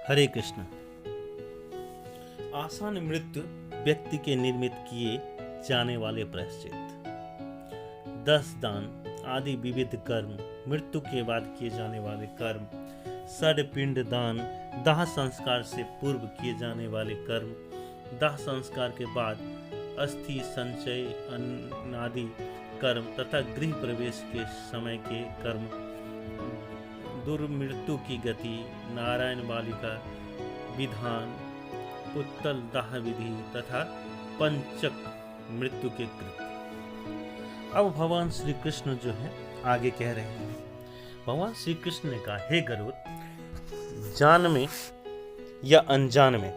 हरे कृष्ण। आसान मृत्यु व्यक्ति के निर्मित किए जाने वाले प्रायश्चित, 10 दान आदि विविध कर्म, मृत्यु के बाद किए जाने वाले कर्म, षड्पिंड दान, दाह संस्कार से पूर्व किए जाने वाले कर्म, दाह संस्कार के बाद अस्थि संचय आदि कर्म तथा गृह प्रवेश के समय के कर्म, दुर्मृत्यु की गति, नारायण बालिका विधान, पुत्तल दाह विधि तथा पंचक मृत्यु के कृत्य। अब भगवान श्री कृष्ण जो है आगे कह रहे हैं। भगवान श्री कृष्ण ने कहा, हे गरुड़, जान में या अनजान में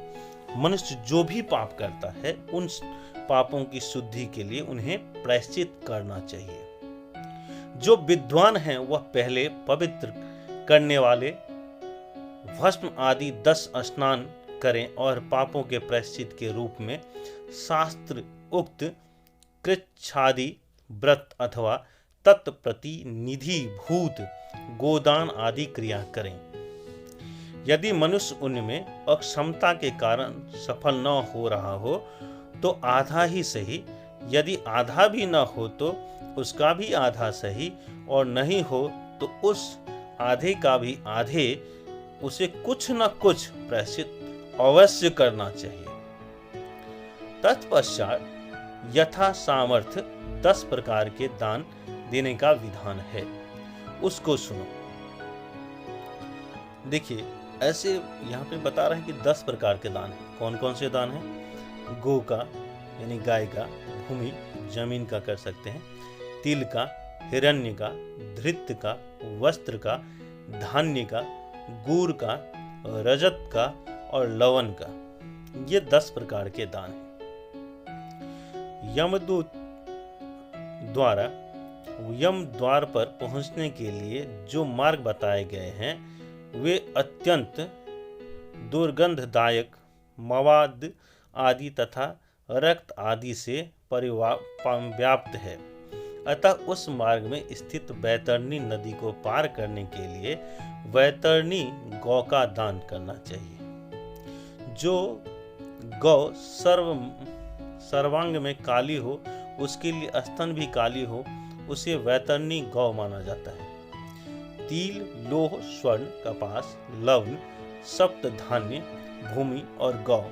मनुष्य जो भी पाप करता है उन पापों की शुद्धि के लिए उन्हें प्रायश्चित करना चाहिए। जो विद्वान हैं वह पहले पवित्र करने वाले भस्म आदि 10 स्नान करें और पापों के प्रायश्चित के रूप में शास्त्र उक्त कृच्छादि व्रत अथवा तत्प्रतिनिधि भूत गोदान आदि क्रिया करें। यदि मनुष्य उनमें अक्षमता के कारण सफल न हो रहा हो तो आधा ही सही, यदि आधा भी न हो तो उसका भी आधा सही, और नहीं हो तो उस आधे का भी आधे, उसे कुछ न कुछ प्रायश्चित अवश्य करना चाहिए। तत्पश्चात यथा सामर्थ्य 10 प्रकार के दान देने का विधान है, उसको सुनो। देखिए, ऐसे यहाँ पे बता रहे हैं कि 10 प्रकार के दान हैं। कौन कौन से दान हैं? गो का यानी गाय का, भूमि जमीन का कर सकते हैं, तिल का, हिरण्य का, धृत का, वस्त्र का, धान्य का, गुड़ का, रजत का और लवण का। ये 10 प्रकार के दान हैं। यमदूत द्वारा यम द्वार पर पहुंचने के लिए जो मार्ग बताए गए हैं वे अत्यंत दुर्गंधदायक मवाद आदि तथा रक्त आदि से व्याप्त है। अतः उस मार्ग में स्थित वैतरणी नदी को पार करने के लिए वैतरणी गौ का दान करना चाहिए। जो गौ सर्वांग में काली हो, उसके लिए स्तन भी काली हो, उसे वैतरणी गौ माना जाता है। तिल, लोह, स्वर्ण, कपास, लवण, सप्त धान्य, भूमि और गौ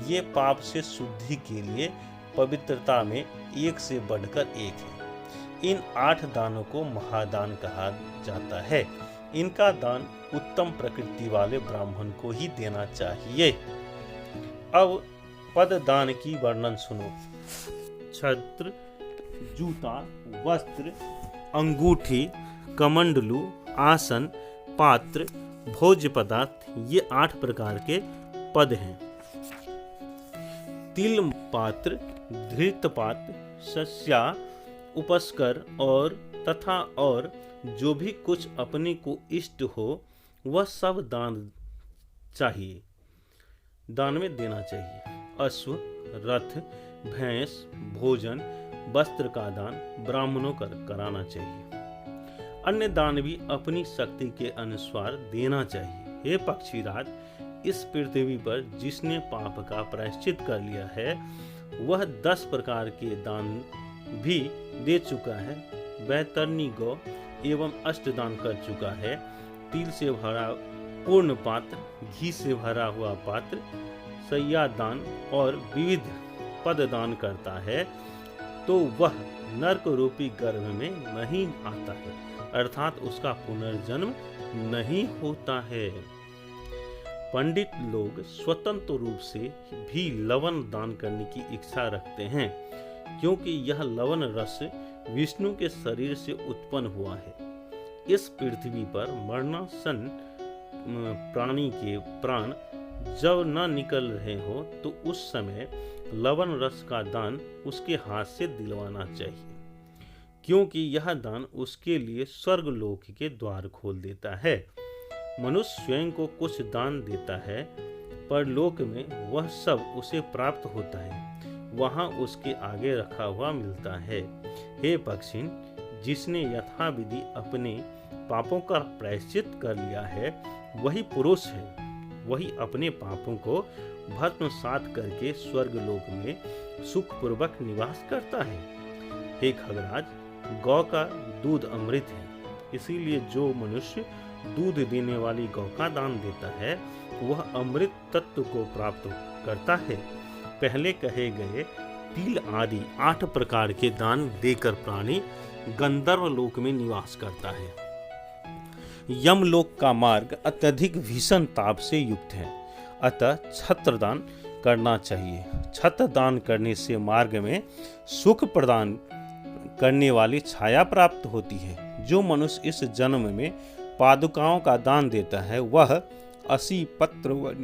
ये पाप से शुद्धि के लिए पवित्रता में एक से बढ़कर एक है। इन 8 दानों को महादान कहा जाता है। इनका दान उत्तम प्रकृति वाले ब्राह्मण को ही देना चाहिए। अब पद दान की वर्णन सुनो। छत्र, जूता, वस्त्र, अंगूठी, कमंडलू, आसन, पात्र, भोज्य पदार्थ, ये 8 प्रकार के पद हैं। तिल पात्र, धृत पात्र, शस्या, उपस्कर और तथा और जो भी कुछ अपने को इष्ट हो वह सब दान में देना चाहिए। अश्व, रथ, भैंस, भोजन, वस्त्र का दान ब्राह्मणों को कराना चाहिए। अन्य दान भी अपनी शक्ति के अनुसार देना चाहिए। हे पक्षीराज, इस पृथ्वी पर जिसने पाप का प्रायश्चित कर लिया है वह 10 प्रकार के दान भी दे चुका है। वैतरणी गौ एवं अष्टदान कर चुका है। तिल से भरा पूर्ण पात्र, घी से भरा हुआ पात्र, सैया दान और विविध पद दान करता है तो वह नरक रूपी गर्भ में नहीं आता है, अर्थात उसका पुनर्जन्म नहीं होता है। पंडित लोग स्वतंत्र रूप से भी लवण दान करने की इच्छा रखते हैं, क्योंकि यह लवण रस विष्णु के शरीर से उत्पन्न हुआ है। इस पृथ्वी पर मरणासन प्राणी के प्राण जब न निकल रहे हो तो उस समय लवण रस का दान उसके हाथ से दिलवाना चाहिए, क्योंकि यह दान उसके लिए स्वर्गलोक के द्वार खोल देता है। मनुष्य स्वयं को कुछ दान देता है, पर लोक में वह सब उसे प्राप्त होता है, वहां उसके आगे रखा हुआ मिलता है। हे पक्षिन, जिसने यथाविधि अपने पापों का प्रायश्चित कर लिया है वही पुरुष है। वही अपने पापों को भस्मसात करके स्वर्ग लोक में सुखपूर्वक निवास करता है। हे खगराज, गौ का दूध अमृत है, इसीलिए जो मनुष्य दूध देने वाली गौ का दान देता है वह अमृत तत्व को प्राप्त करता है। पहले कहे गए तिल आदि 8 प्रकार के दान देकर प्राणी गंधर्व लोक में निवास करता है। यमलोक का मार्ग अत्यधिक भीषण ताप से युक्त है, अतः छत्र दान करना चाहिए। छत्र दान करने से मार्ग में सुख प्रदान करने वाली छाया प्राप्त होती है। जो मनुष्य इस जन्म में पादुकाओं का दान देता है वह 80 पत्र वन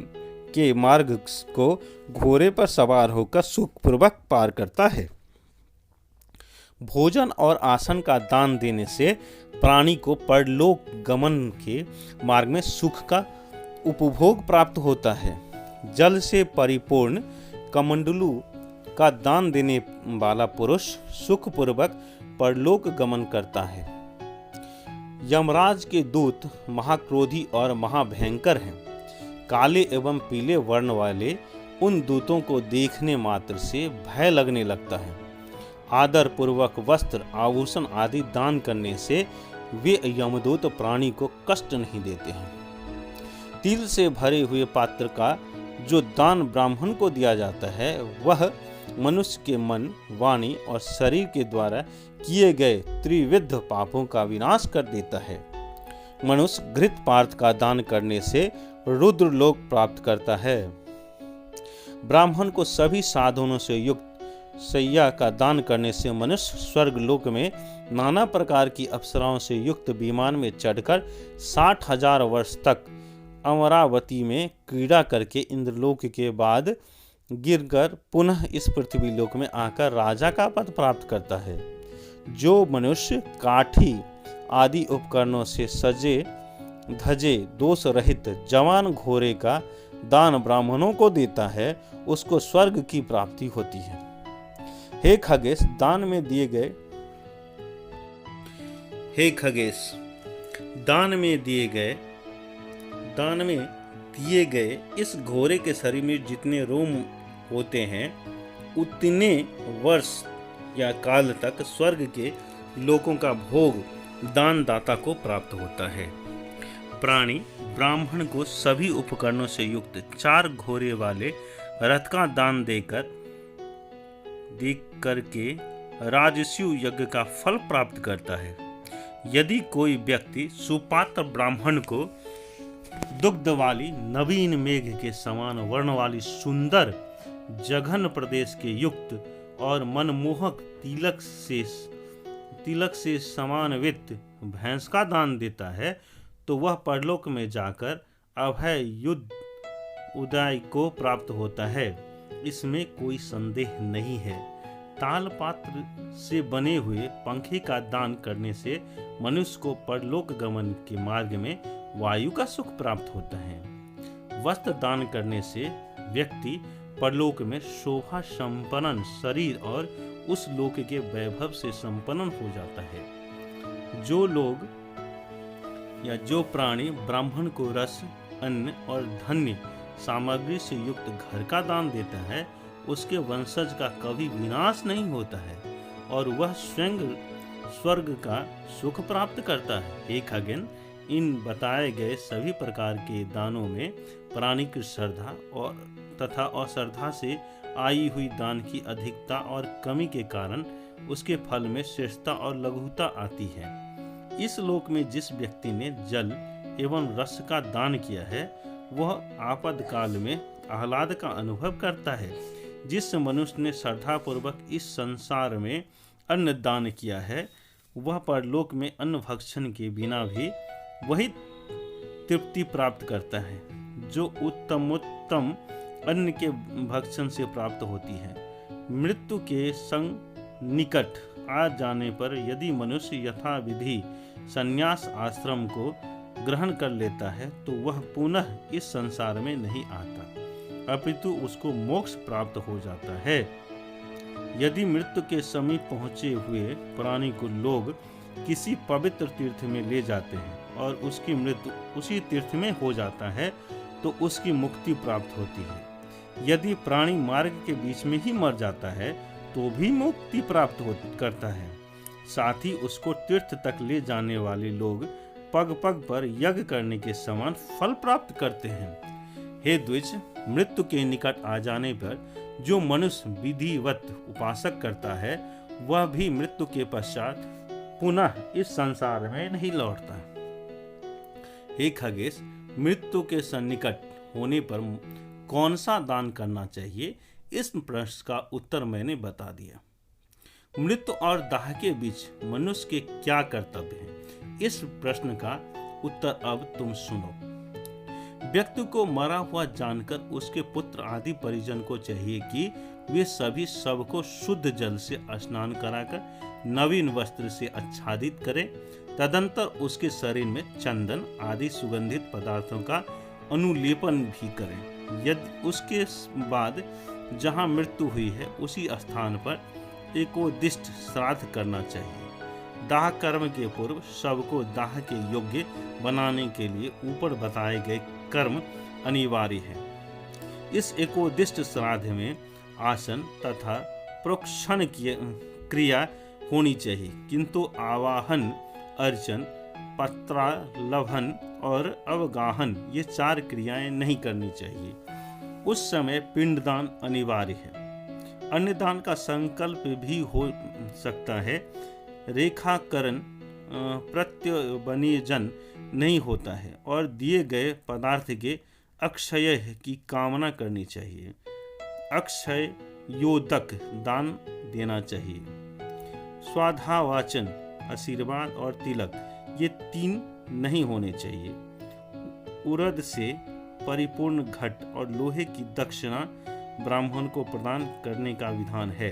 के मार्ग को घोड़े पर सवार होकर सुखपूर्वक पार करता है। भोजन और आसन का दान देने से प्राणी को परलोक गमन के मार्ग में सुख का उपभोग प्राप्त होता है। जल से परिपूर्ण कमंडलू का दान देने वाला पुरुष सुखपूर्वक परलोक गमन करता है। यमराज के दूत महाक्रोधी और महाभयंकर हैं। काले एवं पीले वर्ण वाले उन दूतों को देखने मात्र से भय लगने लगता है। आदर पूर्वक वस्त्र आभूषण आदि दान करने से वे यमदूत प्राणी को कष्ट नहीं देते हैं। तिल से भरे हुए पात्र का जो दान ब्राह्मण को दिया जाता है वह मनुष्य के मन, वाणी और शरीर के द्वारा किए गए त्रिविध पापों का विनाश कर देता है। मनुष्य घृत पार्थ का दान करने से रुद्र लोक प्राप्त करता है। ब्राह्मण को सभी साधनों से युक्त शैया का दान करने से मनुष्य स्वर्ग लोक में नाना प्रकार की अप्सराओं से युक्त विमान में चढ़कर 60,000 वर्ष तक अमरावती में क्रीड़ा करके इंद्रलोक के बाद गिरकर पुनः इस पृथ्वी लोक में आकर राजा का पद प्राप्त करता है। जो मनुष्य काठी आदि उपकरणों से सजे धजे दोष रहित जवान घोड़े का दान ब्राह्मणों को देता है उसको स्वर्ग की प्राप्ति होती है। हे खगेश, दान में दिए गए इस घोड़े के शरीर में जितने रोम होते हैं उतने वर्ष या काल तक स्वर्ग के लोकों का भोग दानदाता को प्राप्त होता है। प्राणी ब्राह्मण को सभी उपकरणों से युक्त 4 घोड़े वाले रथ का दान देख करके राजस्यु यज्ञ का फल प्राप्त करता है। यदि कोई व्यक्ति सुपात्र ब्राह्मण को दुग्ध वाली नवीन मेघ के समान वर्ण वाली सुंदर जघन प्रदेश के युक्त और मनमोहक तिलक से समान्वित भैंस का दान देता है तो वह परलोक में जाकर अभय युद्ध उदय को प्राप्त होता है। इसमें कोई संदेह नहीं है। ताल पात्र से बने हुए पंखे का दान करने से मनुष्य को परलोक गमन के मार्ग में वायु का सुख प्राप्त होता है। वस्त्र दान करने से व्यक्ति परलोक में शोभा संपन्न शरीर और उस लोक के वैभव से संपन्न हो जाता है। जो लोग या जो प्राणी ब्राह्मण को रस, अन्न और धन्य सामग्री से युक्त घर का दान देता है उसके वंशज का कभी विनाश नहीं होता है और वह स्वयं स्वर्ग का सुख प्राप्त करता है। हे खगेन, इन बताए गए सभी प्रकार के दानों में प्राणी की श्रद्धा और तथा अश्रद्धा से आई हुई दान की अधिकता और कमी के कारण उसके फल में श्रेष्ठता और लघुता आती है। इस लोक में जिस व्यक्ति ने जल एवं रस का दान किया है वह आपद काल में आह्लाद का अनुभव करता है। जिस मनुष्य ने श्रद्धापूर्वक इस संसार में अन्न दान किया है वह परलोक में अन्न भक्षण के बिना भी वही तृप्ति प्राप्त करता है जो उत्तमोत्तम अन्न के भक्षण से प्राप्त होती है। मृत्यु के संग निकट आ जाने पर यदि मनुष्य यथा विधि संन्यास आश्रम को ग्रहण कर लेता है तो वह पुनः इस संसार में नहीं आता, अपितु उसको मोक्ष प्राप्त हो जाता है। यदि मृत्यु के समीप पहुंचे हुए प्राणी को लोग किसी पवित्र तीर्थ में ले जाते हैं और उसकी मृत्यु उसी तीर्थ में हो जाता है तो उसकी मुक्ति प्राप्त होती है। यदि प्राणी मार्ग के बीच में ही मर जाता है तो भी मुक्ति प्राप्त करता है। साथ ही उसको तीर्थ तक ले जाने वाले लोग पग पग पर यज्ञ करने के समान फल प्राप्त करते हैं। हे द्विज, मृत्यु के निकट आ जाने पर जो मनुष्य विधिवत उपासक करता है वह भी मृत्यु के पश्चात पुनः इस संसार में नहीं लौटता। हे खगेश, मृत्यु के सन्निकट होने पर कौन सा दान करना चाहिए, इस प्रश्न का उत्तर मैंने बता दिया। मृत्यु और दाह के बीच मनुष्य के क्या कर्तव्य हैं, इस प्रश्न का उत्तर अब तुम सुनो। व्यक्ति को मरा हुआ जानकर उसके पुत्र आदि परिजन को चाहिए कि वे सभी सबको शुद्ध जल से स्नान कराकर नवीन वस्त्र से आच्छादित करें। तदंतर उसके शरीर में चंदन आदि सुगंधित पदार्थों का अनुलेपन भी करें। यदि उसके बाद जहाँ मृत्यु हुई है उसी स्थान पर एकोदिष्ट श्राद्ध करना चाहिए। दाह कर्म के पूर्व सबको दाह के योग्य बनाने के लिए ऊपर बताए गए कर्म अनिवार्य है। इस एकोदिष्ट श्राद्ध में आसन तथा प्रोक्षण की क्रिया होनी चाहिए, किंतु आवाहन, अर्चन, पत्रालभन और अवगाहन ये 4 क्रियाएं नहीं करनी चाहिए। उस समय पिंडदान अनिवार्य है। अन्नदान का संकल्प भी हो सकता है। रेखाकरण प्रत्यवनिजन नहीं होता है और दिए गए पदार्थ के अक्षय की कामना करनी चाहिए। अक्षय योदक दान देना चाहिए। स्वाधावाचन, आशीर्वाद और तिलक ये 3 नहीं होने चाहिए। उरद से परिपूर्ण घट और लोहे की दक्षिणा ब्राह्मण को प्रदान करने का विधान है।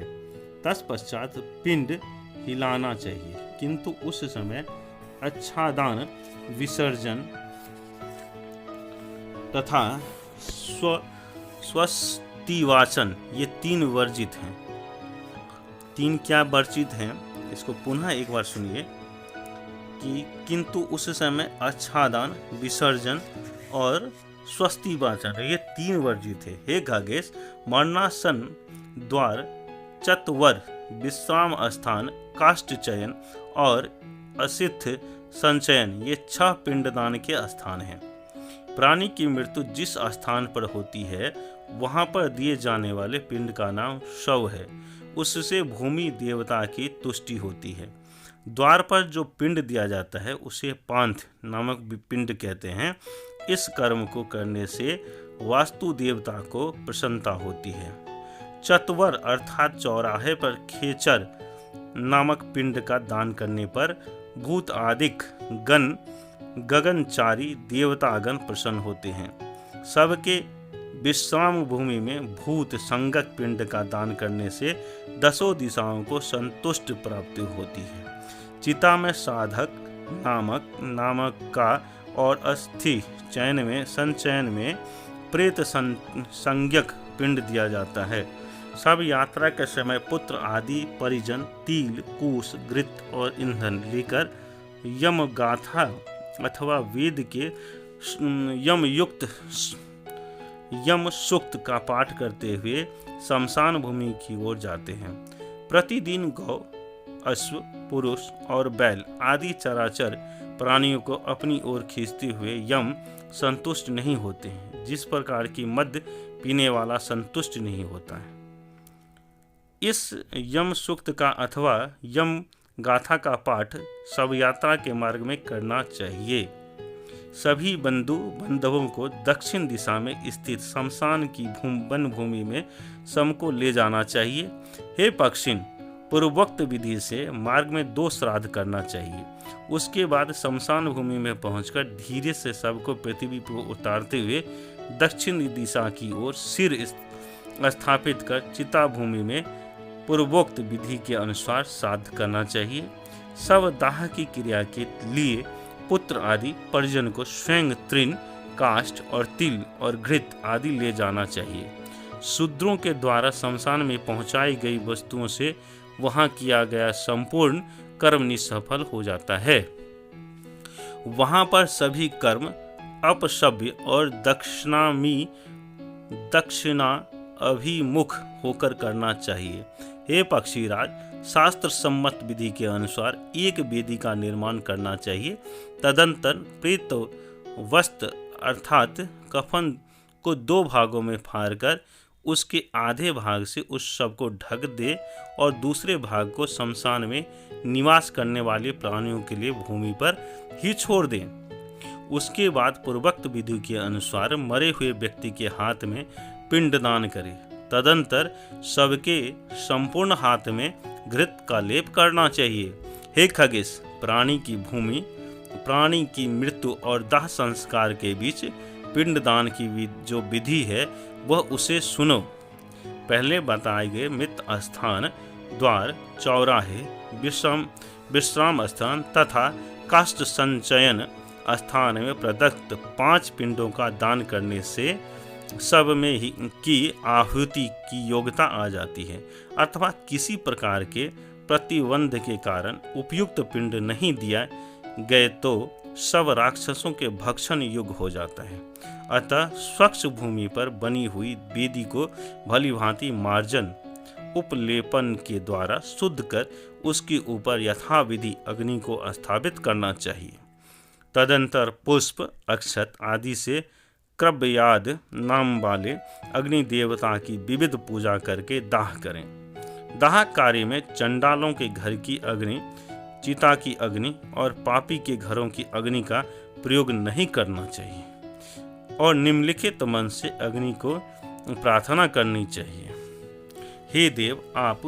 तत्पश्चात पिंड हिलाना चाहिए, किंतु उस समय अच्छादान, विसर्जन तथा स्वस्तिवाचन ये 3 वर्जित हैं। 3 क्या वर्जित हैं, इसको पुनः एक बार सुनिए कि किंतु उस समय अच्छादान, विसर्जन और स्वस्ति वाचन ये 3 वर्जित है। हे खगेश, मरणासन, द्वार, चतवर, विश्राम स्थान, काष्ठ चयन और असिथ संचयन ये 6 पिंडदान के स्थान हैं। प्राणी की मृत्यु जिस स्थान पर होती है वहां पर दिए जाने वाले पिंड का नाम शव है। उससे भूमि देवता की तुष्टि होती है। द्वार पर जो पिंड दिया जाता है उसे पांथ नामक पिंड कहते हैं। इस कर्म को करने से वास्तु देवता को प्रसन्नता होती है। चतवर अर्थात चौराहे पर खेचर नामक पिंड का दान करने पर भूत आदिक गण गगनचारी देवतागण प्रसन्न होते हैं। सबके विश्राम भूमि में भूत संगत पिंड का दान करने से 10 दिशाओं को संतुष्ट प्राप्ति होती है। चिता में साधक नामक का और अस्थि चयन में संचयन में प्रेत संज्ञक पिंड दिया जाता है। सब यात्रा के समय पुत्र आदि परिजन तिल, कुश, घृत और ईंधन लेकर यम गाथा अथवा वेद के यम सूक्त का पाठ करते हुए शमशान भूमि की ओर जाते हैं। प्रतिदिन गौ, अश्व, पुरुष और बैल आदि चराचर प्राणियों को अपनी ओर खींचते हुए यम संतुष्ट नहीं होते हैं, जिस प्रकार की मद्य पीने वाला संतुष्ट नहीं होता है। इस यम सूक्त का अथवा यम गाथा का पाठ सब यात्रा के मार्ग में करना चाहिए। सभी बंधु बांधवों को दक्षिण दिशा में स्थित शमशान की वन भूमि में सबको ले जाना चाहिए। हे पक्षिण, पूर्वोक्त विधि से मार्ग में 2 श्राद्ध करना चाहिए। उसके बाद शमशान भूमि में पहुंचकर धीरे से सबको पृथ्वी पर उतारते हुए दक्षिण दिशा की ओर सिर स्थापित कर चिता भूमि में पूर्वोक्त विधि के अनुसार श्राद्ध करना चाहिए। सब दाह की क्रिया के लिए पुत्र आदि परिजन को स्वयं तृण, काष्ठ और तिल और घृत आदि ले जाना चाहिए। शूद्रों के द्वारा शमशान में पहुंचाई गई वस्तुओं से वहां किया गया संपूर्ण कर्म निष्फल हो जाता है। वहां पर सभी कर्म अपसभ्य और दक्षिणा अभिमुख होकर करना चाहिए। हे पक्षीराज, शास्त्र सम्मत विधि के अनुसार एक वेदी का निर्माण करना चाहिए। तदंतर प्रेत वस्त्र अर्थात कफन को 2 भागों में फाड़कर उसके आधे भाग से उस शव को ढक दे और दूसरे भाग को शमशान में निवास करने वाले प्राणियों के लिए भूमि पर ही छोड़ दें। उसके बाद पूर्वोक्त विधि के अनुसार मरे हुए व्यक्ति के हाथ में पिंडदान करें। तदंतर शव के संपूर्ण हाथ में घृत का लेप करना चाहिए। हे खगेश, प्राणी की मृत्यु और दाह संस्कार के बीच पिंडदान की जो विधि है वह उसे सुनो। पहले बताए गए मृत स्थान, द्वार, चौराहे, विश्राम स्थान तथा काष्ठ संचयन स्थान में प्रदत्त 5 पिंडों का दान करने से शव में ही की आहुति की योग्यता आ जाती है, अथवा किसी प्रकार के प्रतिबंध के कारण उपयुक्त पिंड नहीं दिया गए तो शव राक्षसों के भक्षण योग्य हो जाता है। अतः स्वच्छ भूमि पर बनी हुई वेदी को भलीभांति मार्जन उपलेपन के द्वारा शुद्ध कर उसके ऊपर यथाविधि अग्नि को स्थापित करना चाहिए। तदंतर पुष्प, अक्षत आदि से क्रव्याद नाम वाले अग्नि देवता की विविध पूजा करके दाह करें। दाह कार्य में चंडालों के घर की अग्नि, चिता की अग्नि और पापी के घरों की अग्नि का प्रयोग नहीं करना चाहिए और निम्नलिखित मन से अग्नि को प्रार्थना करनी चाहिए। हे देव, आप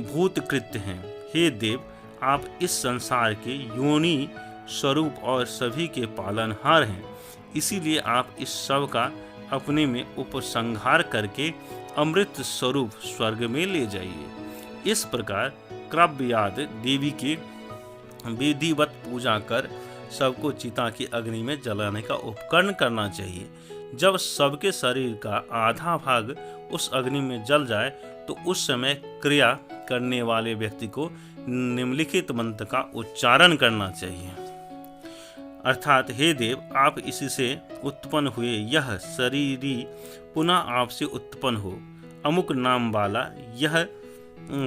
भूतकृत्य हैं। हे देव, आप इस संसार के योनि स्वरूप और सभी के पालनहार हैं। इसीलिए आप इस शव का अपने में उपसंहार करके अमृत स्वरूप स्वर्ग में ले जाइए। इस प्रकार क्रव्याद देवी की विधिवत पूजा कर शव को चिता की अग्नि में जलाने का उपकरण करना चाहिए। जब शव के शरीर का आधा भाग उस अग्नि में जल जाए तो उस समय क्रिया करने वाले व्यक्ति को निम्नलिखित मंत्र का उच्चारण करना चाहिए, अर्थात हे देव, आप इससे उत्पन्न हुए यह शरीरी पुनः आपसे उत्पन्न हो। अमुक नाम वाला यह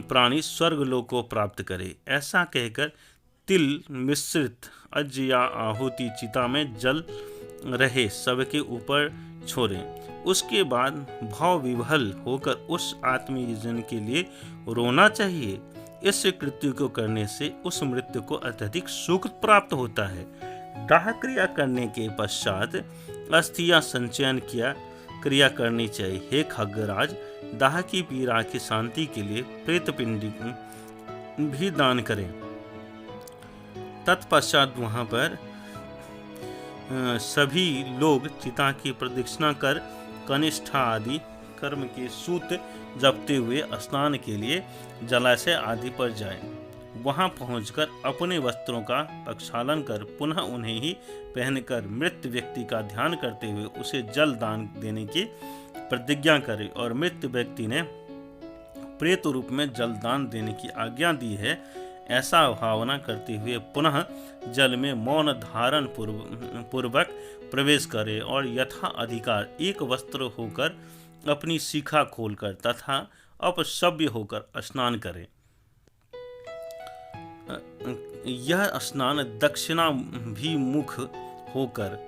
प्राणी स्वर्गलोक को प्राप्त करे। ऐसा कहकर तिल मिश्रित अज्य या आहुति चिता में जल रहे शव के ऊपर छोड़ें। उसके बाद भाव विभल होकर उस आत्मयजन के लिए रोना चाहिए। इस कृत्य को करने से उस मृत्यु को अत्यधिक सुख प्राप्त होता है। दाह क्रिया करने के पश्चात अस्थियां संचयन क्रिया करनी चाहिए। हे खग्गराज, दाह की पीड़ा की शांति के लिए प्रेत पिंडी भी दान करें। तत्पश्चात वहां पर सभी लोग चिता की प्रदक्षिणा कर कनिष्ठा आदि कर्म के सूत जपते हुए स्नान के लिए जलाशय आदि पर जाएं। वहां पहुंचकर अपने वस्त्रों का प्रक्षालन कर पुनः उन्हें ही पहनकर मृत व्यक्ति का ध्यान करते हुए उसे जल दान देने की प्रतिज्ञा करें और मृत व्यक्ति ने प्रेत रूप में जल दान देने की आज्ञा दी है ऐसा भावना करते हुए पुनः जल में मौन धारण पूर्वक प्रवेश करे और यथा अधिकार एक वस्त्र होकर अपनी शिखा खोलकर तथा अपसभ्य होकर स्नान करे। यह स्नान दक्षिणाभिमुख होकर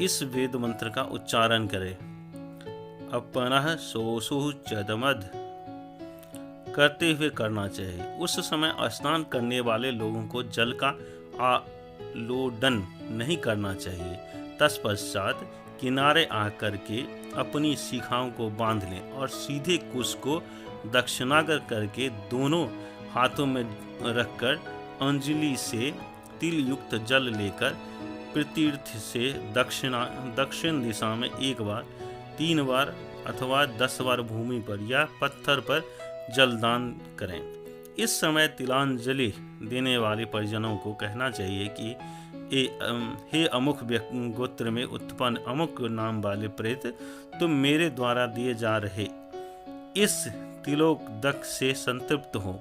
इस वेद मंत्र का उच्चारण करे। अपनः सोसु चदमद करते हुए करना चाहिए। उस समय स्नान करने वाले लोगों को जल का आलोडन नहीं करना चाहिए। तत्पश्चात किनारे आकर के अपनी शिखाओं को बांध लें और सीधे कुश को दक्षिणाग्र करके दोनों हाथों में रखकर अंजलि से तिल युक्त जल लेकर प्रतीर्थ से दक्षिण दिशा में 1 बार, 3 बार अथवा 10 बार भूमि पर या पत्थर पर जलदान करें। इस समय तिलांजलि देने वाले परिजनों को कहना चाहिए कि हे अमुक गोत्र में उत्पन्न अमुक नाम वाले प्रेत, तुम मेरे द्वारा दिए जा रहे इस तिलोदक से संतृप्त हो।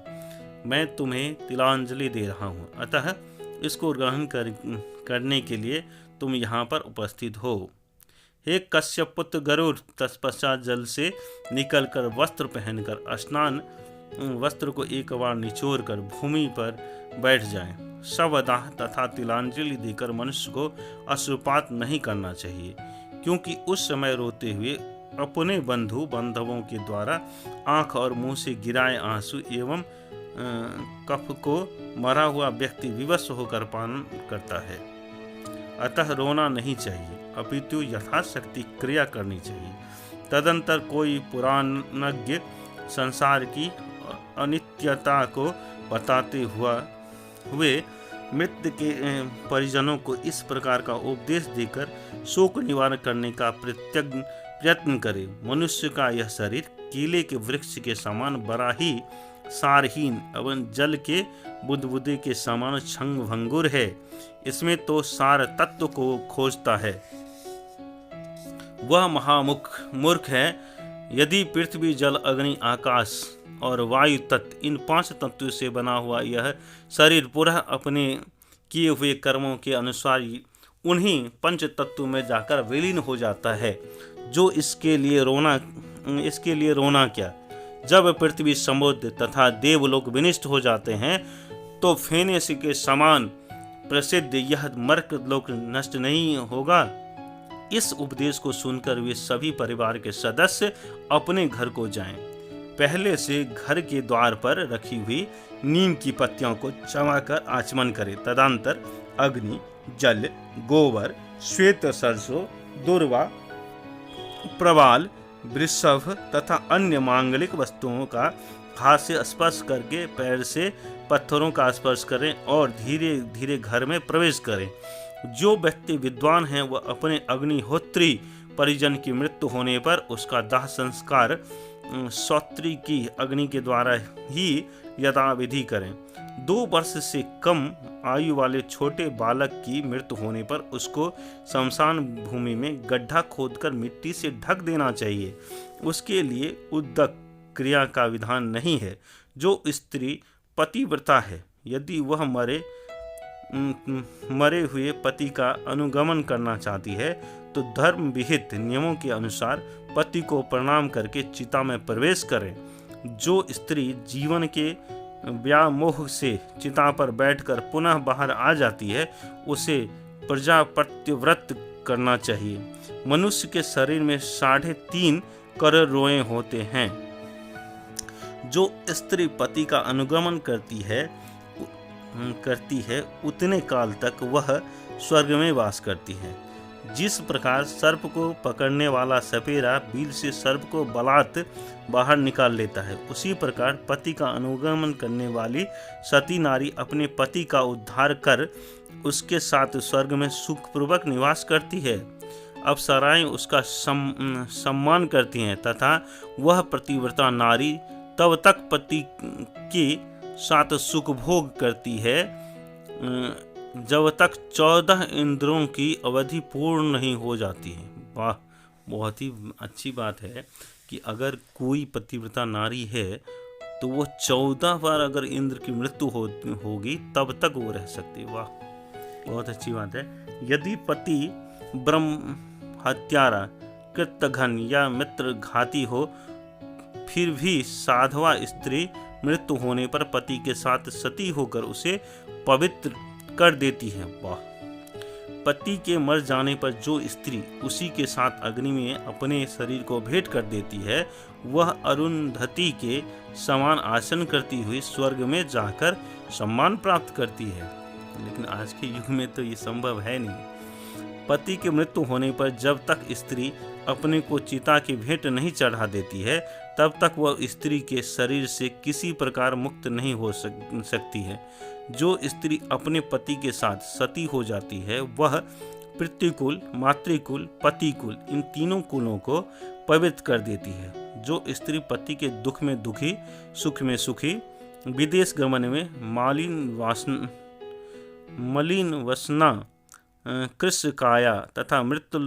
मैं तुम्हें तिलांजलि दे रहा हूँ, अतः इसको ग्रहण करने के लिए तुम यहाँ पर उपस्थित हो। हे कश्यप पुत्र गरुड़, तत्पश्चात जल से निकलकर वस्त्र पहनकर स्नान वस्त्र को एक बार निचोड़ कर भूमि पर बैठ जाएं। शवदाह तथा तिलांजलि देकर मनुष्य को अश्रुपात नहीं करना चाहिए, क्योंकि उस समय रोते हुए अपने बंधु बांधवों के द्वारा आंख और मुंह से गिराए आंसू एवं कफ को मरा हुआ व्यक्ति विवश होकर पान करता है। अतः रोना नहीं चाहिए, अपितु यथाशक्ति क्रिया करनी चाहिए। तदंतर कोई पुराणज्ञ संसार की अनित्यता को बताते हुए मृत्यु के परिजनों को इस प्रकार का उपदेश देकर शोक निवारण करने का प्रयत्न करे। मनुष्य का यह शरीर केले के वृक्ष के समान बड़ा ही सारहीन एवं जल के बुदबुदे के समान क्षंग भंगुर है। इसमें तो सार तत्व को खोजता है। वह मूर्ख है। यदि पृथ्वी, जल, अग्नि, आकाश और वायु तत्व, इन 5 तत्वों से बना हुआ यह शरीर पुनः अपने किए हुए कर्मों के अनुसार उन्हीं 5 तत्वों में जाकर विलीन हो जाता है, जो इसके लिए रोना क्या। जब पृथ्वी, समुद्र तथा देवलोक विनिष्ट हो जाते हैं तो फेनिक्स के समान प्रसिद्ध यह मर्कलोक नष्ट नहीं होगा। इस उपदेश को सुनकर वे सभी परिवार के सदस्य अपने घर को जाएं। पहले से घर के द्वार पर रखी हुई नीम की पत्तियों को चबाकर आचमन करें। तदंतर अग्नि, जल, गोबर, श्वेत सरसों, दुर्वा, प्रवाल, वृषभ तथा अन्य मांगलिक वस्तुओं का हाथ से स्पर्श करके पैर से पत्थरों का स्पर्श करें और धीरे धीरे घर में प्रवेश करें। जो व्यक्ति विद्वान है वह अपने अग्निहोत्री परिजन की मृत्यु होने पर उसका दाह संस्कार सौत्री की अग्नि के द्वारा ही यथाविधि करें। 2 वर्ष से कम आयु वाले छोटे बालक की मृत्यु होने पर उसको शमशान भूमि में गड्ढा खोदकर मिट्टी से ढक देना चाहिए। उसके लिए उद्दक क्रिया का विधान नहीं है। जो स्त्री पतिव्रता है, यदि वह मरे हुए पति का अनुगमन करना चाहती है तो धर्म विहित नियमों के अनुसार पति को प्रणाम करके चिता में प्रवेश करें। जो स्त्री जीवन के व्यामोह से चिता पर बैठकर पुनः बाहर आ जाती है उसे प्रजापत्यव्रत करना चाहिए। मनुष्य के शरीर में 3.5 करोड़ रोएं होते हैं। जो स्त्री पति का अनुगमन करती है उतने काल तक वह स्वर्ग में वास करती है। जिस प्रकार सर्प को पकड़ने वाला सपेरा बिल से सर्प को बलात् बाहर निकाल लेता है, उसी प्रकार पति का अनुगमन करने वाली सती नारी अपने पति का उद्धार कर उसके साथ स्वर्ग में सुखपूर्वक निवास करती है। अप्सराएं उसका सम्मान करती हैं तथा वह पतिव्रता नारी तब तक पति के साथ सुख भोग करती है जब तक 14 इंद्रियों की अवधि पूर्ण नहीं हो जाती है। वाह, बहुत ही अच्छी बात है कि अगर कोई पतिव्रता नारी है तो वो 14 बार अगर इंद्र की मृत्यु होगी तब तक वो रह सकती है। वाह, बहुत अच्छी बात है। यदि पति ब्रह्म हत्यारा, कृतघ्न या मित्र घाती हो, फिर भी साधवा स्त्री मृत्यु होने पर पति के साथ सती होकर उसे पवित्र कर देती है। वाह, पति के मर जाने पर जो स्त्री उसी के साथ अग्नि में अपने शरीर को भेंट कर देती है वह अरुंधति के समान आसन करती हुई स्वर्ग में जाकर सम्मान प्राप्त करती है। लेकिन आज के युग में तो ये संभव है नहीं। पति की मृत्यु होने पर जब तक स्त्री अपने को चिता की भेंट नहीं चढ़ा देती है तब तक वह स्त्री के शरीर से किसी प्रकार मुक्त नहीं हो सकती है। जो स्त्री अपने पति के साथ सती हो जाती है वह पितृकुल, मातृकुल, पतिकुल, इन तीनों कुलों को पवित्र कर देती है। जो स्त्री पति के दुख में दुखी, सुख में सुखी, विदेश गमन में मलिन वसना, कृष्ण काया तथा मृत्यु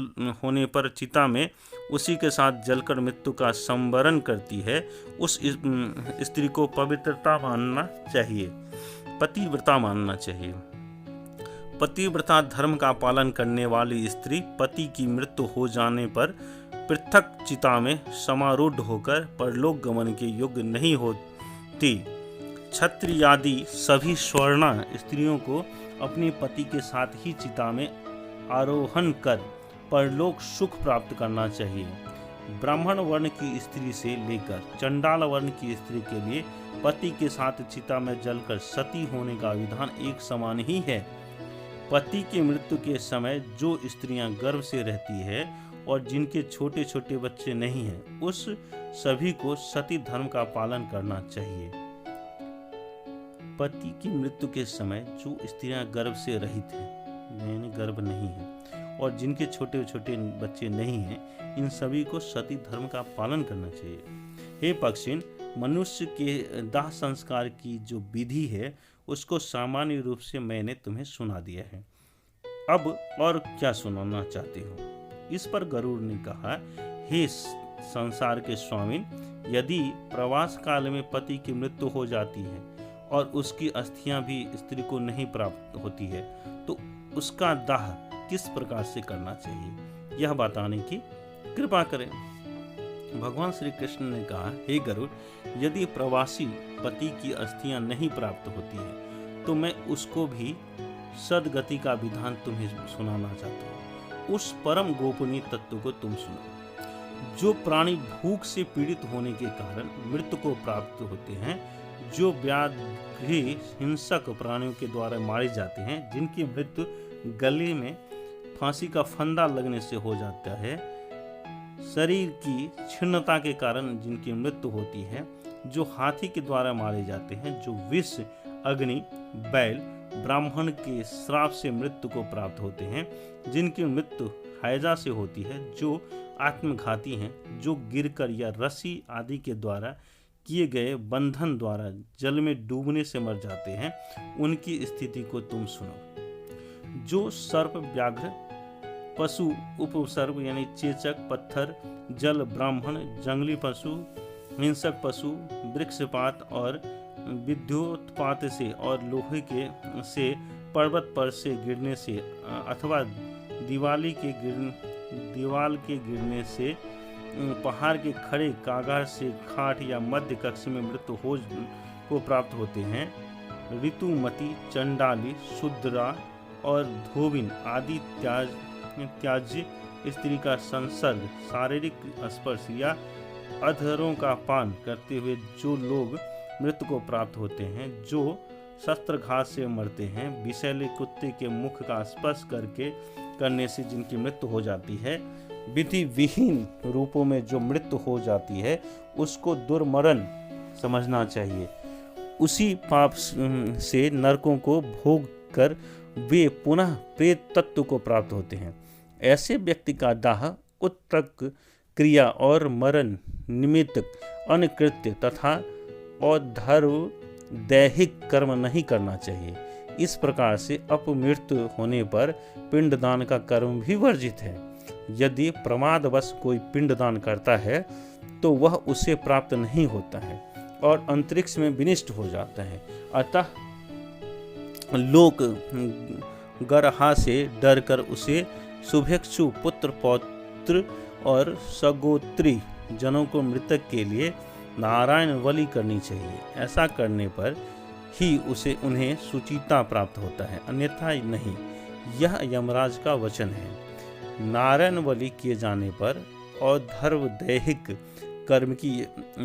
होने पर चिता में उसी के साथ जलकर मृत्यु का संवरण करती है, उस स्त्री को पतिव्रता मानना चाहिए। पतिव्रता धर्म का पालन करने वाली स्त्री पति की मृत्यु हो जाने पर पृथक चिता में समारूढ़ होकर परलोक गमन के योग्य नहीं होती। क्षत्रिय आदि सभी स्वर्णा स्त्रियों को अपने पति के साथ ही चिता में आरोहण कर परलोक सुख प्राप्त करना चाहिए। ब्राह्मण वर्ण की स्त्री से लेकर चंडाल वर्ण की स्त्री के लिए पति के साथ चिता में जलकर सती होने का विधान एक समान ही है। पति की मृत्यु के समय जो स्त्रियां गर्भ से रहती है और जिनके छोटे छोटे बच्चे नहीं हैं, उस सभी को सती धर्म का पालन करना चाहिए। पति की मृत्यु के समय जो स्त्रियां गर्भ से रहित हैं, यानी गर्भ नहीं है, और जिनके छोटे छोटे बच्चे नहीं हैं, इन सभी को सती धर्म का पालन करना चाहिए। हे पक्षिन, मनुष्य के दाह संस्कार की जो विधि है उसको सामान्य रूप से मैंने तुम्हें सुना दिया है। अब और क्या सुनाना चाहते हो? इस पर गरुड़ ने कहा, हे संसार के स्वामिन, यदि प्रवास काल में पति की मृत्यु हो जाती है और उसकी अस्थियां भी स्त्री को नहीं प्राप्त होती है, तो उसका दाह किस प्रकार से करना चाहिए, यह बताने की कृपा करें। भगवान श्री कृष्ण ने कहा, हे गरुड़, यदि प्रवासी पति की अस्थियां नहीं प्राप्त होती है तो मैं उसको भी सदगति का विधान तुम्हें सुनाना चाहता हूँ। उस परम गोपनीय तत्व को तुम सुनो। जो प्राणी भूख से पीड़ित होने के कारण मृत्यु को प्राप्त होते हैं, जो व्याघ्री हिंसक प्राणियों के द्वारा मारे जाते हैं, जिनकी मृत्यु गले में फांसी का फंदा लगने से हो जाता है, शरीर की क्षीणता के कारण जिनकी मृत्यु होती है, जो हाथी के द्वारा मारे जाते हैं, जो विष, अग्नि, बैल, ब्राह्मण के श्राप से मृत्यु को प्राप्त होते हैं, जिनकी मृत्यु हैजा से होती है, जो आत्मघाती हैं, जो गिरकर या रस्सी आदि के द्वारा किए गए बंधन द्वारा जल में डूबने से मर जाते हैं, उनकी स्थिति को तुम सुनो। जो सर्प, व्याघ्र, पशु, उपसर्प यानी चेचक, पत्थर, जल, ब्राह्मण, जंगली पशु, हिंसक पशु, वृक्षपात और विद्युत्पात से और लोहे के से पर्वत पर से गिरने से अथवा दीवाल के गिरने से, पहाड़ के खड़े कागार से, खाट या मध्य कक्ष में मृत्यु को प्राप्त होते हैं। ऋतुमती, चंडाली, शूद्रा और धोबिन आदि त्याज्य स्त्री का संसर्ग, शारीरिक स्पर्श या अधरों का पान करते हुए जो लोग मृत्यु को प्राप्त होते हैं, जो शस्त्रघात से मरते हैं, विषैले कुत्ते के मुख का स्पर्श करने से जिनकी मृत्यु हो जाती है, विधि विहीन रूपों में जो मृत्यु हो जाती है, उसको दुर्मरण समझना चाहिए। उसी पाप से नरकों को भोग कर वे पुनः प्रेत तत्व को प्राप्त होते हैं। ऐसे व्यक्ति का दाह उत्तक क्रिया और मरण निमित्त अनकृत्य तथा अधर्व दैहिक कर्म नहीं करना चाहिए। इस प्रकार से अपमृत्यु होने पर पिंडदान का कर्म भी वर्जित है। यदि प्रमादवश कोई पिंडदान करता है तो वह उसे प्राप्त नहीं होता है और अंतरिक्ष में विनिष्ट हो जाता है। अतः लोक गरहा से डरकर उसे शुभेक्षु पुत्र, पौत्र और सगोत्री जनों को मृतक के लिए नारायण बलि करनी चाहिए। ऐसा करने पर ही उन्हें सुचिता प्राप्त होता है, अन्यथा नहीं। यह यमराज का वचन है। नारायण बलि किए जाने पर अधर्व दैहिक कर्म की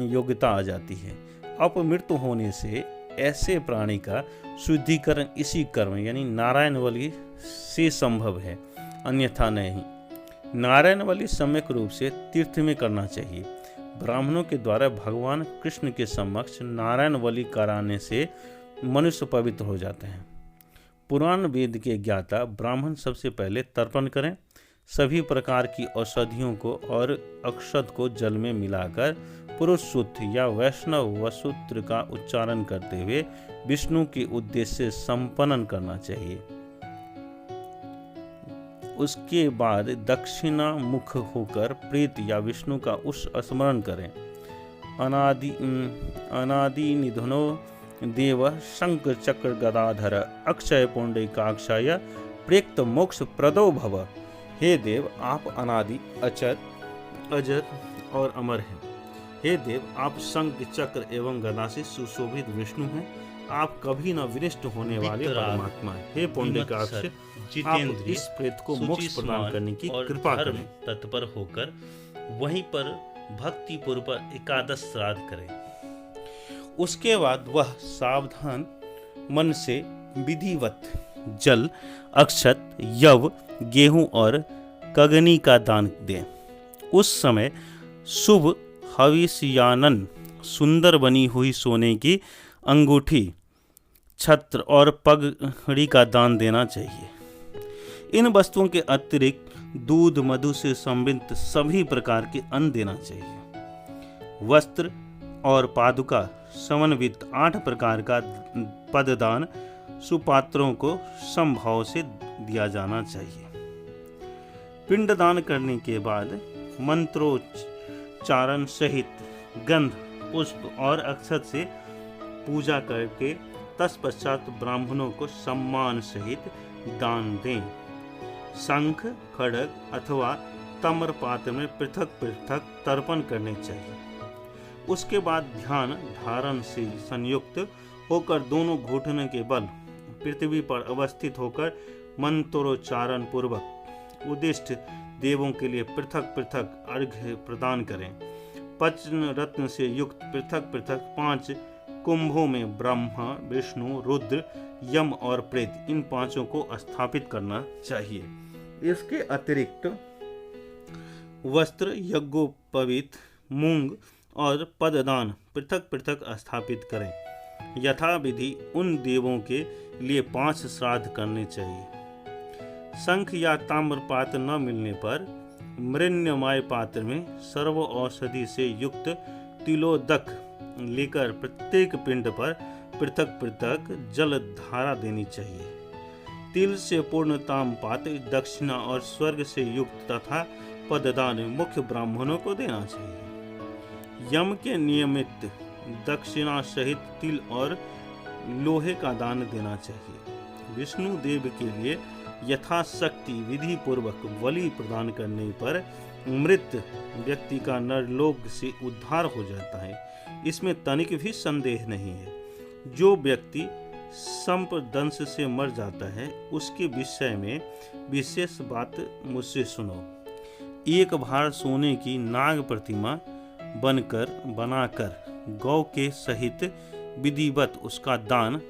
योग्यता आ जाती है। अपमृत्यु होने से ऐसे प्राणी का शुद्धिकरण इसी कर्म यानी नारायण बलि से संभव है, अन्यथा नहीं। नारायण बलि सम्यक रूप से तीर्थ में करना चाहिए। ब्राह्मणों के द्वारा भगवान कृष्ण के समक्ष नारायण बलि कराने से मनुष्य पवित्र हो जाते हैं। पुराण वेद के ज्ञाता ब्राह्मण सबसे पहले तर्पण करें। सभी प्रकार की औषधियों को और अक्षत को जल में मिलाकर पुरुष सूत्र या वैष्णव वसूत्र का उच्चारण करते हुए विष्णु के उद्देश्य से संपन्न करना चाहिए। उसके बाद दक्षिणा मुख होकर प्रेत या विष्णु का उस स्मरण करें। अनादि निधनो देव शंख चक्र गदाधर अक्षय पुंडरीकाक्षाय प्रेक्त मोक्ष प्रदो भव। हे देव, आप अनादि अचर अजर और अमर हैं। हे देव, आप शंख चक्र एवं गदा से सुशोभित विष्णु हैं। आप कभी न विनष्ट होने वाले परमात्मा हैं। हे पुंडरीकाक्ष, आप इस प्रेत को मोक्ष प्रदान करने की कृपा करें। तत्पर होकर वहीं पर भक्ति पूर्वक एकादश श्राद्ध करें। उसके बाद वह सावधान मन से विधिवत जल, अक्षत, यव, गेहूं और कगनी का दान दें। उस समय शुभ हविष्यानन सुंदर बनी हुई सोने की अंगूठी, छत्र और पगड़ी का दान देना चाहिए। इन वस्तुओं के अतिरिक्त दूध, मधु से संबंधित सभी प्रकार के अन्न देना चाहिए। वस्त्र और पादुका समन्वित 8 प्रकार का पददान सुपात्रों को समभाव से दिया जाना चाहिए। पिंडदान करने के बाद मंत्रोच्चारण सहित गंध, पुष्प और अक्षत से पूजा करके तत्पश्चात ब्राह्मणों को सम्मान सहित दान दें। शंख, खड्ग अथवा तम्र पात्र में पृथक पृथक तर्पण करने चाहिए। उसके बाद ध्यान धारण से संयुक्त होकर दोनों घुटनों के बल पृथ्वी पर अवस्थित होकर मंत्रोच्चारण पूर्वक उद्दिष्ट देवों के लिए पृथक पृथक अर्घ्य प्रदान करें। पंच रत्न से युक्त पृथक पृथक 5 कुंभों में ब्रह्मा, विष्णु, रुद्र, यम और प्रेत, इन पांचों को स्थापित करना चाहिए। इसके अतिरिक्त वस्त्र, यज्ञोपवीत, मूंग और पददान पृथक पृथक स्थापित करें। यथाविधि उन देवों के लिए 5 श्राद्ध करने चाहिए। शंख या ताम्र पात्र न मिलने पर मृण्मय पात्र में सर्व औषधि से युक्त तिलोदक लेकर प्रत्येक पिंड पर पृथक पृथक जल धारा देनी चाहिए। तिल से पूर्ण ताम पात्र दक्षिणा और स्वर्ग से युक्त तथा पददान मुख्य ब्राह्मणों को देना चाहिए। यम के नियमित दक्षिणा सहित तिल और लोहे का दान देना चाहिए। विष्णु देव के लिए यथाशक्ति विधि पूर्वक बलि प्रदान करने पर मृत व्यक्ति का नरलोक से उद्धार हो जाता है। इसमें तनिक भी संदेह नहीं है। जो व्यक्ति संपदंश से मर जाता है उसके विषय में विशेष बात मुझसे सुनो। एक भार सोने की नाग प्रतिमा बनाकर गौ के सहित विधिवत उसका दान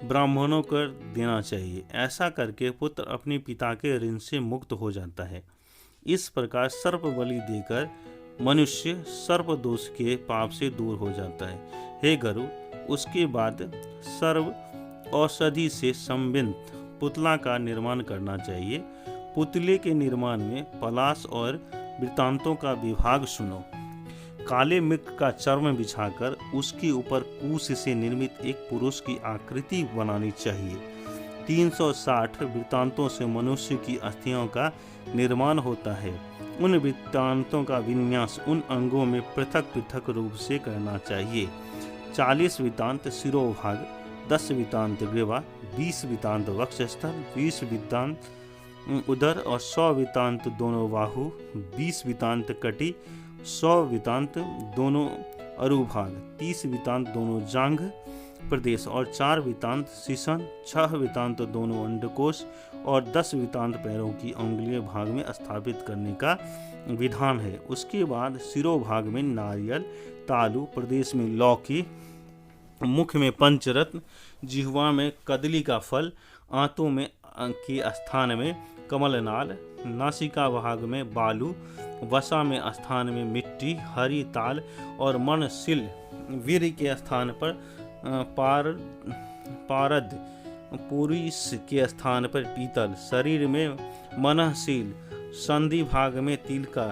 ब्राह्मणों को देना चाहिए। ऐसा करके पुत्र अपने पिता के ऋण से मुक्त हो जाता है। इस प्रकार सर्प बलि देकर मनुष्य सर्प दोष के पाप से दूर हो जाता है। हे गुरु, उसके बाद सर्व औषधि से संबंधित पुतला का निर्माण करना चाहिए। पुतले के निर्माण में पलाश और वृत्तांतों का विभाग सुनो। काले मृग का चर्म बिछाकर उसके ऊपर कुश से निर्मित एक पुरुष की आकृति बनानी चाहिए। 360 वृत्तांतों से मनुष्य की अस्थियों का निर्माण होता है। उन वृत्तांतों का विन्यास उन अंगों में पृथक पृथक रूप से करना चाहिए। 40 वृत्तांत शिरोभाग, 10 वृत्तांत ग्रीवा, 20 वृत्तांत वक्षस्थल, 20 वृत्तांत उदर और 100 वृत्तांत दोनों बाहु, 20 वृत्तांत कटी, 100 वृत्तांत दोनों अरुभाग, 30 वृत्तांत दोनों जांघ प्रदेश और 4 वृत्तांत शीशन, 6 वृत्तांत दोनों अंडकोश और 10 वृत्तांत पैरों की अंगुलीय भाग में स्थापित करने का विधान है। उसके बाद शिरोभाग में नारियल, तालु, प्रदेश में लौकी, मुख में पंचरत्न, जिह्वा में कदली का फल, आंतों में के स्थान में कमलनाल, नासिका भाग में बालू, वसा में स्थान में मिट्टी, हरी ताल और मनशिल, वीर के स्थान पर पारद, पुरुष के स्थान पर पीतल, शरीर में मनशील, संधि भाग में तिल का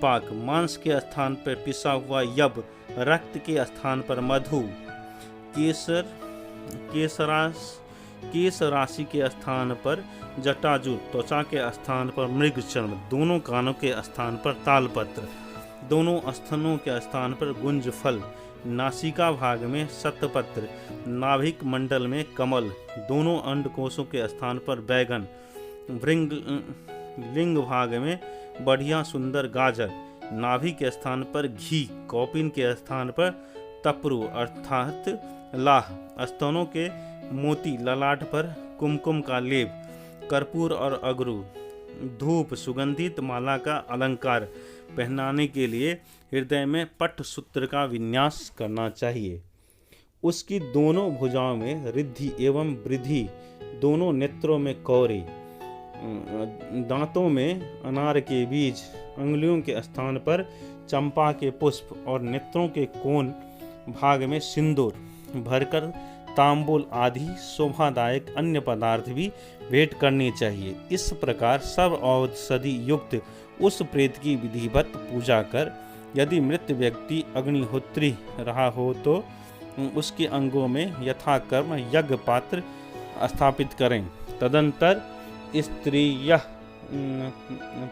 पाक, मांस के स्थान पर पिसा हुआ यब, रक्त के स्थान पर मधु, केस राशि के स्थान पर जटाजूट, त्वचा के स्थान पर मृग चर्म, दोनों कानों के स्थान पर तालपत्र, दोनों स्तनों के स्थान पर गुंज फल, नासिका भाग में शतपत्र, नाभिक मंडल में कमल, दोनों अंडकोशों के स्थान पर बैगन, भृंग लिंग भाग में बढ़िया सुंदर गाजर, नाभि के स्थान पर घी, कौपिन के स्थान पर तपरू अर्थात लाह, स्तनों के मोती, ललाट पर कुमकुम का लेप, कर्पूर और अगरू, धूप, सुगंधित माला का अलंकार पहनाने के लिए हृदय में पट्ट सूत्र का विन्यास करना चाहिए। उसकी दोनों भुजाओं में रिद्धि एवं वृद्धि, दोनों नेत्रों में कौरे, दांतों में अनार के बीज, अंगुलियों के स्थान पर चंपा के पुष्प और नेत्रों के कोण भाग में सिंदूर भरकर तांबूल आदि शोभादायक अन्य पदार्थ भी भेंट करनी चाहिए। इस प्रकार सब औषधि युक्त उस प्रेत की विधिवत पूजा कर, यदि मृत व्यक्ति अग्निहोत्री रहा हो तो उसके अंगों में यथाकर्म यज्ञ पात्र स्थापित करें। तदंतर स्त्रियः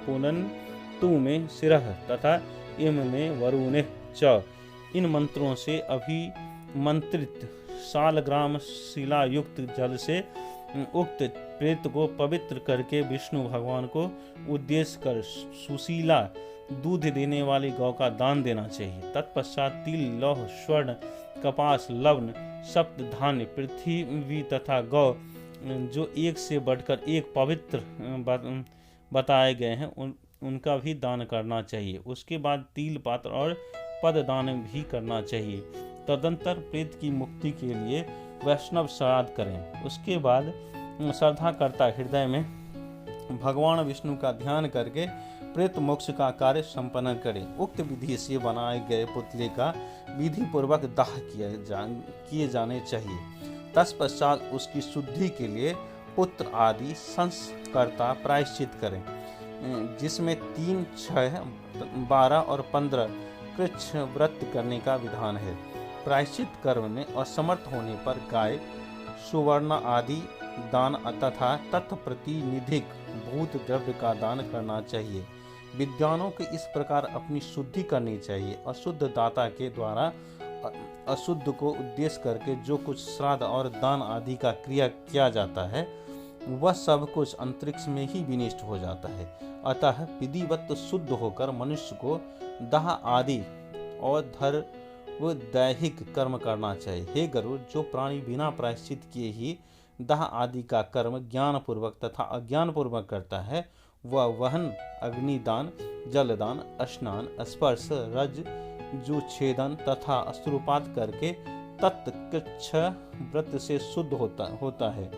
पुनन्तु में शिरः तथा इम में वरुणे च, इन मंत्रों से अभिमंत्रित सालग्राम शिला युक्त जल से उक्त प्रेत को पवित्र करके विष्णु भगवान को उद्देश्य कर सुशीला दूध देने वाली गौ का दान देना चाहिए। तत्पश्चात तिल, लौह, स्वर्ण, कपास, लवण, सप्त धान्य, पृथ्वी तथा गौ जो एक से बढ़कर एक पवित्र बताए गए हैं उनका भी दान करना चाहिए। उसके बाद तिल पात्र और पद दान भी करना चाहिए। तदंतर प्रेत की मुक्ति के लिए वैष्णव श्राद्ध करें। उसके बाद श्रद्धा करता हृदय में भगवान विष्णु का ध्यान करके प्रेत मोक्ष का कार्य संपन्न करें। उक्त विधि से बनाए गए पुतले का विधि पूर्वक दाह किए जाने चाहिए। तत्पश्चात उसकी शुद्धि के लिए पुत्र आदि संस्कर्ता प्रायश्चित करें, जिसमें 3, 6, 12 और 15 कृच्छ व्रत करने का विधान है। प्रायश्चित कर्म में असमर्थ होने पर गाय, सुवर्ण आदि दान तथा तत्प्रतिनिधिक भूत द्रव्य का दान करना चाहिए। विद्वानों को इस प्रकार अपनी शुद्धि करनी चाहिए। अशुद्ध दाता के द्वारा अशुद्ध को उद्देश्य करके जो कुछ श्राद्ध और दान आदि का क्रिया किया जाता है वह सब कुछ अंतरिक्ष में ही विनिष्ट हो जाता है। अतः विधिवत शुद्ध होकर मनुष्य को दाह आदि और दैहिक कर्म करना चाहिए। हे गरुड़, जो प्राणी बिना प्रायश्चित किए ही दाह आदि का कर्म ज्ञान पूर्वक तथा अज्ञान पूर्वक करता है वह वहन, अग्निदान, जलदान, स्नान, स्पर्श, रज जू छेदन तथा अश्रुपात करके तत्कृच्छ व्रत से शुद्ध होता है।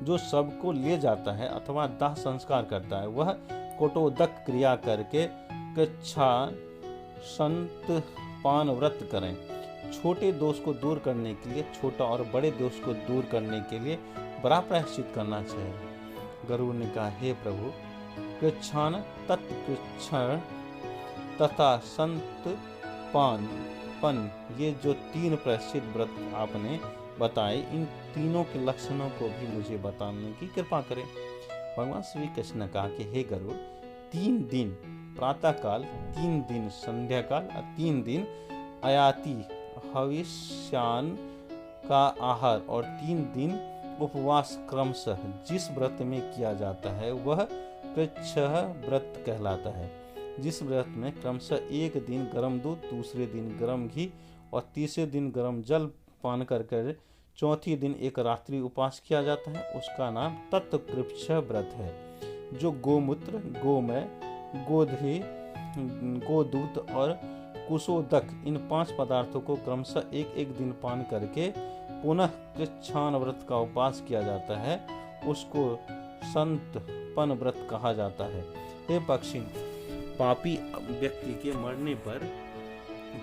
जो सबको ले जाता है अथवा दाह संस्कार करता है वह कोटोदक क्रिया करके कृच्छा संत पान व्रत करें। छोटे दोष को दूर करने के लिए छोटा और बड़े दोष को दूर करने के लिए बड़ा प्रायश्चित करना चाहिए। गरुड़ ने कहा, हे प्रभु, कृच्छान, तत्कृच्छण तथा संत पान ये जो 3 प्रायश्चित व्रत आपने बताए, इन तीनों के लक्षणों को भी मुझे बताने की कृपा करें। भगवान श्री कृष्ण ने कहा कि हे गरुड़, 3 दिन प्रातः काल, 3 दिन संध्या काल और 3 दिन अयाति हविष्यान का आहार और 3 दिन उपवास क्रमशः जिस व्रत में किया जाता है वह कृच्छ व्रत कहलाता है। जिस व्रत में क्रमशः एक दिन गर्म दूध, दूसरे दिन गर्म घी और तीसरे दिन गर्म जल पान कर चौथी दिन एक रात्रि उपवास किया जाता है उसका नाम तत्कृच्छ व्रत है। जो गोमूत्र, गोमय, गोधि, गोदूत और कुशोदक इन 5 पदार्थों को क्रमशः एक दिन पान करके पुनः कृच्छान व्रत का उपवास किया जाता है उसको संतपन व्रत कहा जाता है। हे पक्षी, पापी व्यक्ति के मरने पर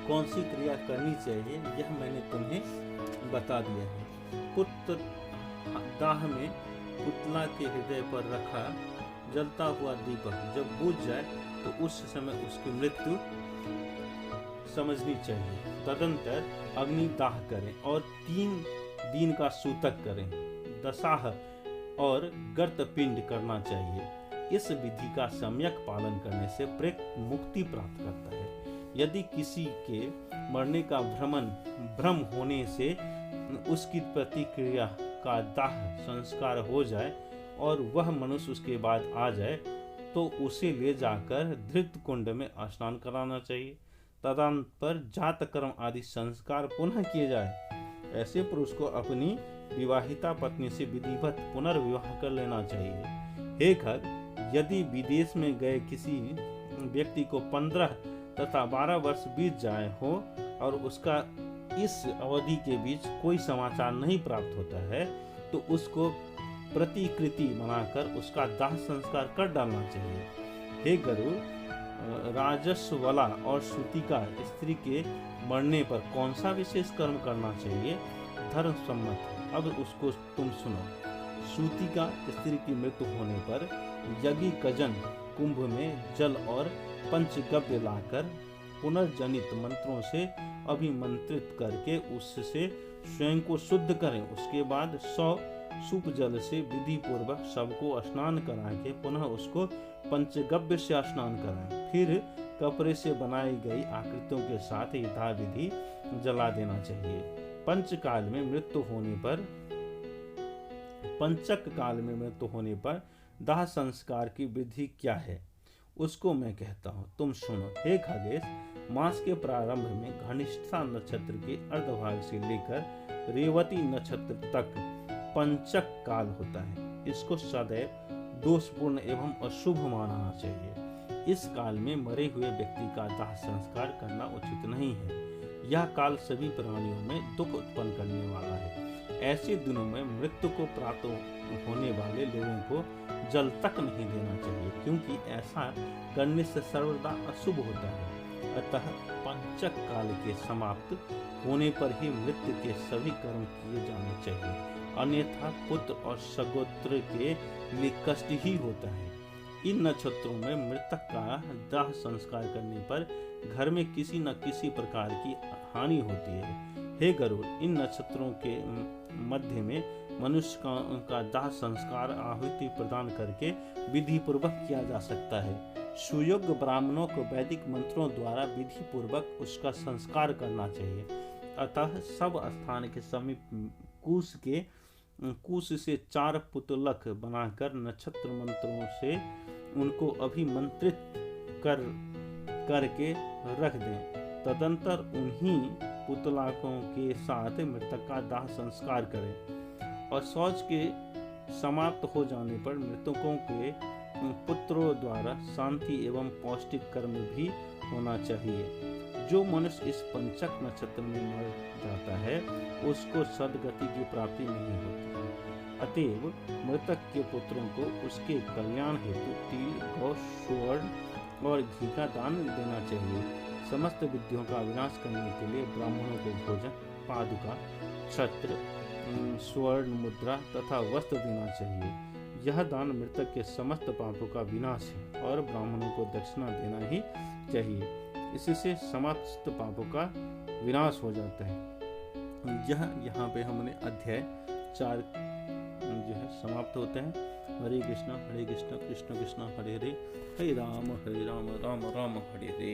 कौन सी क्रिया करनी चाहिए यह मैंने तुम्हें बता दिया है। पुत्र दाह में पुतला के हृदय पर रखा जलता हुआ दीपक जब बुझ जाए तो उस समय उसकी मृत्यु समझनी चाहिए। तदंतर अग्नि दाह करें और 3 दिन का सूतक करें। दशाह और गर्त पिंड करना चाहिए। इस विधि का सम्यक पालन करने से प्रेत मुक्ति प्राप्त करता है। यदि किसी के मरने का भ्रम होने से उसकी प्रतिक्रिया का दाह संस्कार हो जाए और वह मनुष्य उसके बाद आ जाए तो उसे ले जाकर धृत कुंड में स्नान कराना चाहिए। तदनंतर जात कर्म आदि संस्कार पुनः किए जाए। ऐसे पुरुष को अपनी विवाहिता पत्नी से विधिवत पुनर्विवाह कर लेना चाहिए। हे खग, यदि विदेश में गए किसी व्यक्ति को 15 तथा 12 वर्ष बीत जाए हो और उसका इस अवधि के बीच कोई समाचार नहीं प्राप्त होता है तो उसको प्रतिकृति बनाकर उसका दाह संस्कार कर डालना चाहिए। हे गरुड़, राजस्वला और श्रुतिका स्त्री के मरने पर कौन सा विशेष कर्म करना चाहिए? धर्म सम्मत है। अब उसको तुम सुनो। श्रुतिका स्त्री की मृत्यु होने पर यज्ञिकजन कुंभ में जल और पंचगव्य लाकर पुनर्जनित मंत्रों से अभिमंत्रित करके उससे स्वयं को शुद्ध करें। उसके बाद 100 सूप जल से विधि पूर्वक सबको स्नान करा के पुनः उसको पंचगव्य से स्नान कराएं। फिर कपड़े से बनाई गई आकृतियों के साथ यथाविधि जला देना चाहिए। पंचक काल में मृत्यु होने पर दाह संस्कार की विधि क्या है उसको मैं कहता हूँ, तुम सुनो। हे खगेश, मास के प्रारंभ में घनिष्ठा नक्षत्र के अर्धभाग से लेकर रेवती नक्षत्र तक पंचक काल होता है। इसको सदैव दोषपूर्ण एवं अशुभ मानना चाहिए। इस काल में मरे हुए व्यक्ति का दाह संस्कार करना उचित नहीं है। यह काल सभी प्राणियों में दुख उत्पन्न करने वाला है। ऐसे दिनों में मृत्यु को प्राप्त होने वाले लोगों को जल तक नहीं देना चाहिए, क्योंकि ऐसा करने से सर्वदा अशुभ होता है। अतः पंचक काल के समाप्त होने पर ही मृत्यु के सभी कर्म किए जाने चाहिए, अन्यथा पुत्र और सगोत्र के लिए कष्ट ही होता है। इन नक्षत्रों में मृतक का दाह संस्कार करने पर घर में किसी न किसी प्रकार की हानि होती है। हे गरुड़, इन नक्षत्रों के मध्य में मनुष्य का दाह संस्कार आहुति प्रदान करके विधि पूर्वक किया जा सकता है। सुयोग्य ब्राह्मणों को वैदिक मंत्रों द्वारा विधि पूर्वक उसका संस्कार करना चाहिए। अतः सब स्थान के समीप कुश से 4 पुतलक बनाकर नक्षत्र मंत्रों से उनको अभिमंत्रित करके रख दें। तदंतर उन्हीं पुतलाकों के साथ मृतक का दाह संस्कार करें और शौच के समाप्त हो जाने पर मृतकों के पुत्रों द्वारा शांति एवं पौष्टिक कर्म भी होना चाहिए। जो मनुष्य इस पंचक नक्षत्र में मर जाता है उसको सद्गति की प्राप्ति नहीं होती है। अतएव मृतक के पुत्रों को उसके कल्याण हेतु तिल, गौ, स्वर्ण और घी का दान देना चाहिए। समस्त विद्यों का विनाश करने के लिए ब्राह्मणों को भोजन, पादुका, छत्र, स्वर्ण मुद्रा तथा वस्त्र देना चाहिए। यह दान मृतक के समस्त पापों का विनाश है और ब्राह्मणों को दक्षिणा देना ही चाहिए। इससे समस्त पापों का विनाश हो जाता है। यहाँ पे हमने अध्याय 4 जो है समाप्त होते हैं। हरे कृष्णा कृष्ण कृष्ण हरे हरे, हरे राम राम राम हरे हरे।